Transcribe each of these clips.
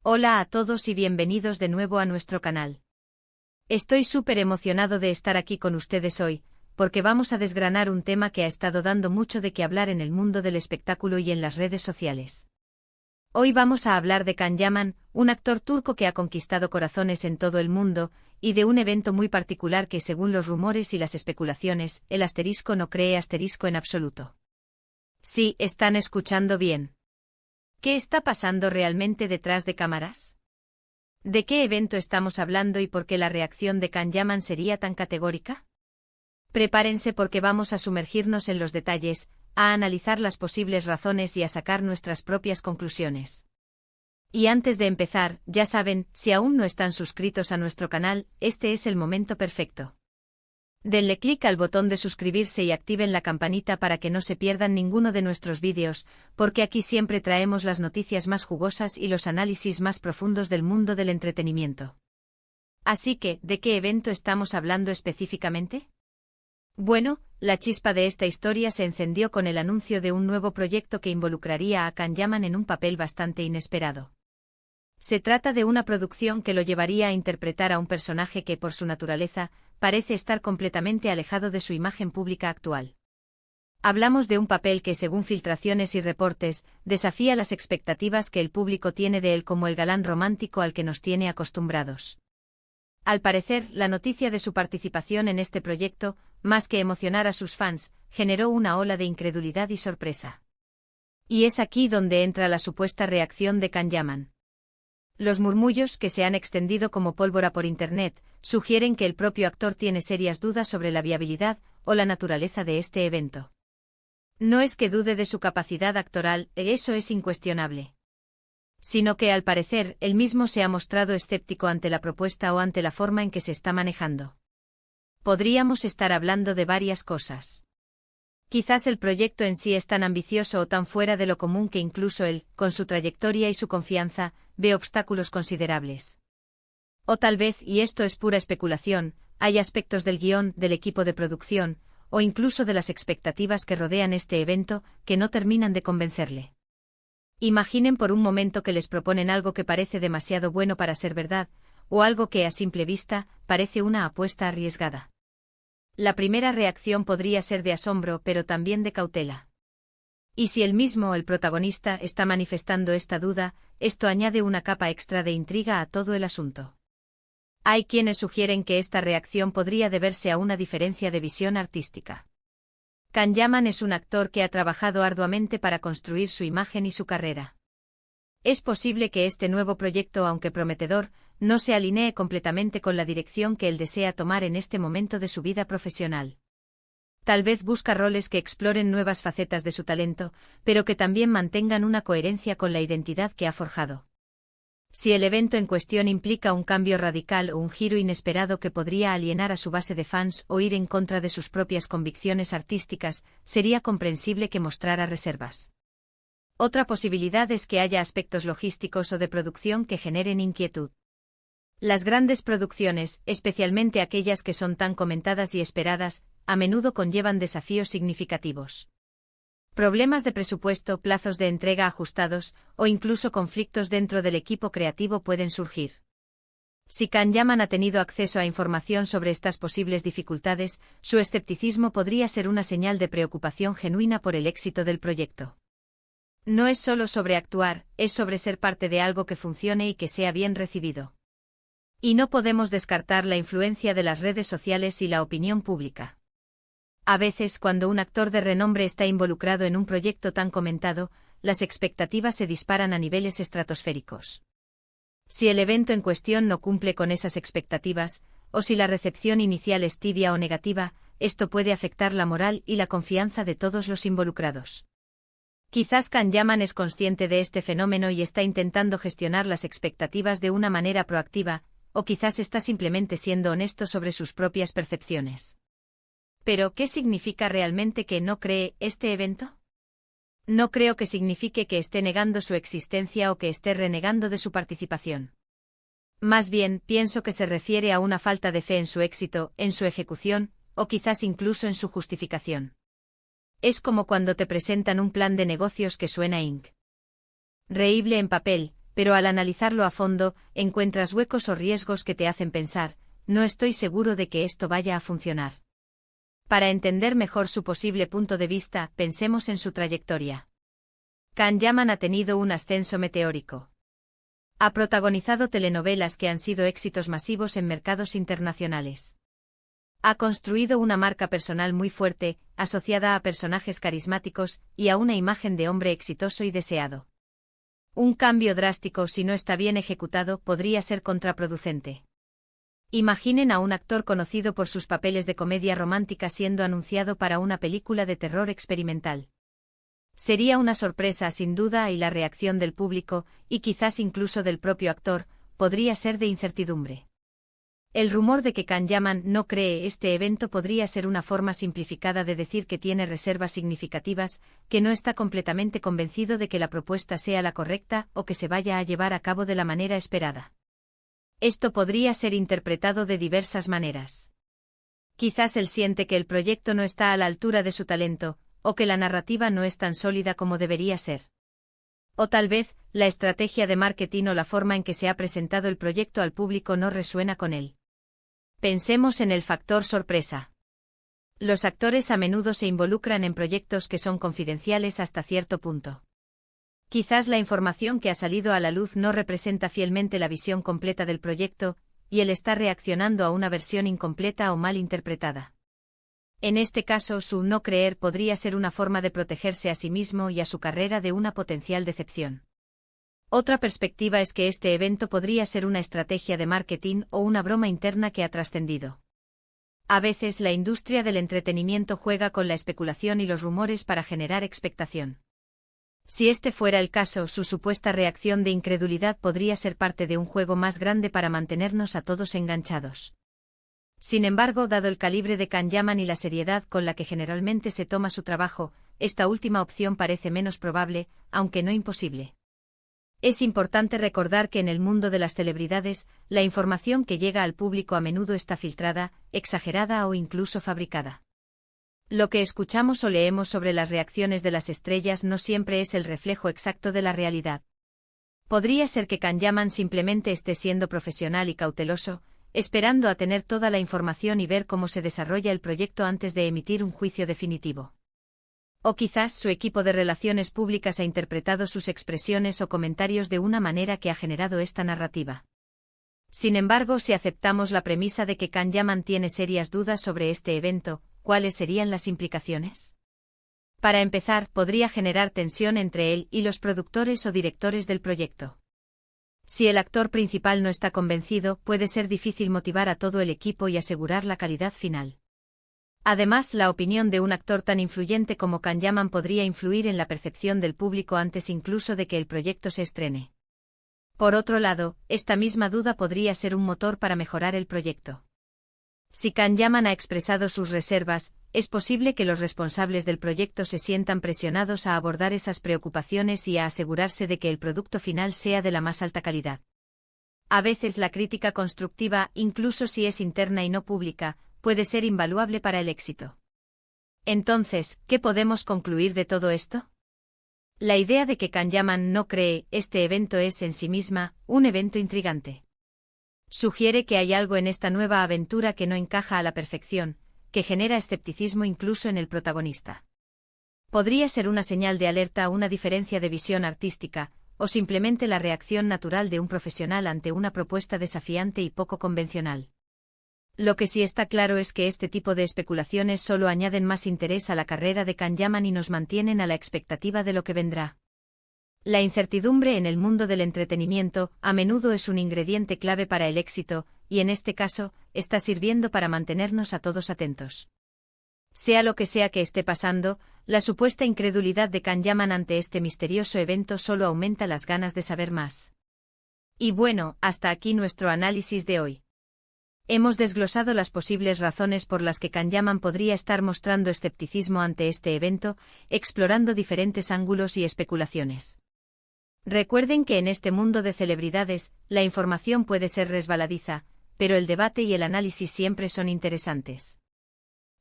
Hola a todos y bienvenidos de nuevo a nuestro canal. Estoy súper emocionado de estar aquí con ustedes hoy, porque vamos a desgranar un tema que ha estado dando mucho de qué hablar en el mundo del espectáculo y en las redes sociales. Hoy vamos a hablar de Can Yaman, un actor turco que ha conquistado corazones en todo el mundo, y de un evento muy particular que, según los rumores y las especulaciones, el asterisco no cree asterisco en absoluto. Sí, están escuchando bien. ¿Qué está pasando realmente detrás de cámaras? ¿De qué evento estamos hablando y por qué la reacción de Can Yaman sería tan categórica? Prepárense porque vamos a sumergirnos en los detalles, a analizar las posibles razones y a sacar nuestras propias conclusiones. Y antes de empezar, ya saben, si aún no están suscritos a nuestro canal, este es el momento perfecto. Denle clic al botón de suscribirse y activen la campanita para que no se pierdan ninguno de nuestros vídeos, porque aquí siempre traemos las noticias más jugosas y los análisis más profundos del mundo del entretenimiento. Así que, ¿de qué evento estamos hablando específicamente? Bueno, la chispa de esta historia se encendió con el anuncio de un nuevo proyecto que involucraría a Can Yaman en un papel bastante inesperado. Se trata de una producción que lo llevaría a interpretar a un personaje que, por su naturaleza, parece estar completamente alejado de su imagen pública actual. Hablamos de un papel que, según filtraciones y reportes, desafía las expectativas que el público tiene de él como el galán romántico al que nos tiene acostumbrados. Al parecer, la noticia de su participación en este proyecto, más que emocionar a sus fans, generó una ola de incredulidad y sorpresa. Y es aquí donde entra la supuesta reacción de Can Yaman. Los murmullos, que se han extendido como pólvora por Internet, sugieren que el propio actor tiene serias dudas sobre la viabilidad o la naturaleza de este evento. No es que dude de su capacidad actoral, eso es incuestionable. Sino que, al parecer, él mismo se ha mostrado escéptico ante la propuesta o ante la forma en que se está manejando. Podríamos estar hablando de varias cosas. Quizás el proyecto en sí es tan ambicioso o tan fuera de lo común que incluso él, con su trayectoria y su confianza, ve obstáculos considerables. O tal vez, y esto es pura especulación, hay aspectos del guión, del equipo de producción, o incluso de las expectativas que rodean este evento, que no terminan de convencerle. Imaginen por un momento que les proponen algo que parece demasiado bueno para ser verdad, o algo que a simple vista parece una apuesta arriesgada. La primera reacción podría ser de asombro, pero también de cautela. Y si él mismo, el protagonista, está manifestando esta duda, esto añade una capa extra de intriga a todo el asunto. Hay quienes sugieren que esta reacción podría deberse a una diferencia de visión artística. Can Yaman es un actor que ha trabajado arduamente para construir su imagen y su carrera. Es posible que este nuevo proyecto, aunque prometedor, no se alinee completamente con la dirección que él desea tomar en este momento de su vida profesional. Tal vez busca roles que exploren nuevas facetas de su talento, pero que también mantengan una coherencia con la identidad que ha forjado. Si el evento en cuestión implica un cambio radical o un giro inesperado que podría alienar a su base de fans o ir en contra de sus propias convicciones artísticas, sería comprensible que mostrara reservas. Otra posibilidad es que haya aspectos logísticos o de producción que generen inquietud. Las grandes producciones, especialmente aquellas que son tan comentadas y esperadas, a menudo conllevan desafíos significativos. Problemas de presupuesto, plazos de entrega ajustados, o incluso conflictos dentro del equipo creativo pueden surgir. Si Can Yaman ha tenido acceso a información sobre estas posibles dificultades, su escepticismo podría ser una señal de preocupación genuina por el éxito del proyecto. No es solo sobre actuar, es sobre ser parte de algo que funcione y que sea bien recibido. Y no podemos descartar la influencia de las redes sociales y la opinión pública. A veces, cuando un actor de renombre está involucrado en un proyecto tan comentado, las expectativas se disparan a niveles estratosféricos. Si el evento en cuestión no cumple con esas expectativas, o si la recepción inicial es tibia o negativa, esto puede afectar la moral y la confianza de todos los involucrados. Quizás Can Yaman es consciente de este fenómeno y está intentando gestionar las expectativas de una manera proactiva, o quizás está simplemente siendo honesto sobre sus propias percepciones. Pero, ¿qué significa realmente que no cree este evento? No creo que signifique que esté negando su existencia o que esté renegando de su participación. Más bien, pienso que se refiere a una falta de fe en su éxito, en su ejecución, o quizás incluso en su justificación. Es como cuando te presentan un plan de negocios que suena increíble en papel, pero al analizarlo a fondo, encuentras huecos o riesgos que te hacen pensar, no estoy seguro de que esto vaya a funcionar. Para entender mejor su posible punto de vista, pensemos en su trayectoria. Can Yaman ha tenido un ascenso meteórico. Ha protagonizado telenovelas que han sido éxitos masivos en mercados internacionales. Ha construido una marca personal muy fuerte, asociada a personajes carismáticos y a una imagen de hombre exitoso y deseado. Un cambio drástico, si no está bien ejecutado, podría ser contraproducente. Imaginen a un actor conocido por sus papeles de comedia romántica siendo anunciado para una película de terror experimental. Sería una sorpresa sin duda y la reacción del público, y quizás incluso del propio actor, podría ser de incertidumbre. El rumor de que Can Yaman no cree este evento podría ser una forma simplificada de decir que tiene reservas significativas, que no está completamente convencido de que la propuesta sea la correcta o que se vaya a llevar a cabo de la manera esperada. Esto podría ser interpretado de diversas maneras. Quizás él siente que el proyecto no está a la altura de su talento, o que la narrativa no es tan sólida como debería ser. O tal vez, la estrategia de marketing o la forma en que se ha presentado el proyecto al público no resuena con él. Pensemos en el factor sorpresa. Los actores a menudo se involucran en proyectos que son confidenciales hasta cierto punto. Quizás la información que ha salido a la luz no representa fielmente la visión completa del proyecto, y él está reaccionando a una versión incompleta o mal interpretada. En este caso, su no creer podría ser una forma de protegerse a sí mismo y a su carrera de una potencial decepción. Otra perspectiva es que este evento podría ser una estrategia de marketing o una broma interna que ha trascendido. A veces la industria del entretenimiento juega con la especulación y los rumores para generar expectación. Si este fuera el caso, su supuesta reacción de incredulidad podría ser parte de un juego más grande para mantenernos a todos enganchados. Sin embargo, dado el calibre de Can Yaman y la seriedad con la que generalmente se toma su trabajo, esta última opción parece menos probable, aunque no imposible. Es importante recordar que en el mundo de las celebridades, la información que llega al público a menudo está filtrada, exagerada o incluso fabricada. Lo que escuchamos o leemos sobre las reacciones de las estrellas no siempre es el reflejo exacto de la realidad. Podría ser que Can Yaman simplemente esté siendo profesional y cauteloso, esperando a tener toda la información y ver cómo se desarrolla el proyecto antes de emitir un juicio definitivo. O quizás su equipo de relaciones públicas ha interpretado sus expresiones o comentarios de una manera que ha generado esta narrativa. Sin embargo, si aceptamos la premisa de que Can Yaman tiene serias dudas sobre este evento, ¿cuáles serían las implicaciones? Para empezar, podría generar tensión entre él y los productores o directores del proyecto. Si el actor principal no está convencido, puede ser difícil motivar a todo el equipo y asegurar la calidad final. Además, la opinión de un actor tan influyente como Can Yaman podría influir en la percepción del público antes incluso de que el proyecto se estrene. Por otro lado, esta misma duda podría ser un motor para mejorar el proyecto. Si Can Yaman ha expresado sus reservas, es posible que los responsables del proyecto se sientan presionados a abordar esas preocupaciones y a asegurarse de que el producto final sea de la más alta calidad. A veces la crítica constructiva, incluso si es interna y no pública, puede ser invaluable para el éxito. Entonces, ¿qué podemos concluir de todo esto? La idea de que Can Yaman no cree este evento es en sí misma un evento intrigante. Sugiere que hay algo en esta nueva aventura que no encaja a la perfección, que genera escepticismo incluso en el protagonista. Podría ser una señal de alerta a una diferencia de visión artística, o simplemente la reacción natural de un profesional ante una propuesta desafiante y poco convencional. Lo que sí está claro es que este tipo de especulaciones solo añaden más interés a la carrera de Can Yaman y nos mantienen a la expectativa de lo que vendrá. La incertidumbre en el mundo del entretenimiento a menudo es un ingrediente clave para el éxito, y en este caso, está sirviendo para mantenernos a todos atentos. Sea lo que sea que esté pasando, la supuesta incredulidad de Can Yaman ante este misterioso evento solo aumenta las ganas de saber más. Y bueno, hasta aquí nuestro análisis de hoy. Hemos desglosado las posibles razones por las que Can Yaman podría estar mostrando escepticismo ante este evento, explorando diferentes ángulos y especulaciones. Recuerden que en este mundo de celebridades, la información puede ser resbaladiza, pero el debate y el análisis siempre son interesantes.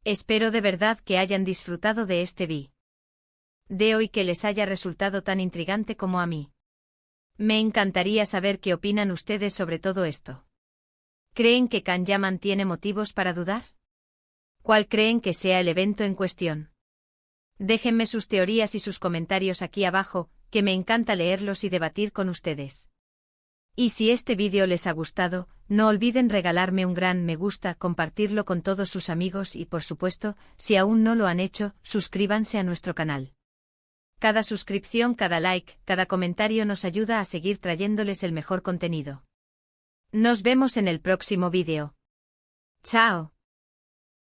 Espero de verdad que hayan disfrutado de este vídeo de hoy, que les haya resultado tan intrigante como a mí. Me encantaría saber qué opinan ustedes sobre todo esto. ¿Creen que Can Yaman tiene motivos para dudar? ¿Cuál creen que sea el evento en cuestión? Déjenme sus teorías y sus comentarios aquí abajo, que me encanta leerlos y debatir con ustedes. Y si este vídeo les ha gustado, no olviden regalarme un gran me gusta, compartirlo con todos sus amigos y por supuesto, si aún no lo han hecho, suscríbanse a nuestro canal. Cada suscripción, cada like, cada comentario nos ayuda a seguir trayéndoles el mejor contenido. Nos vemos en el próximo vídeo. ¡Chao!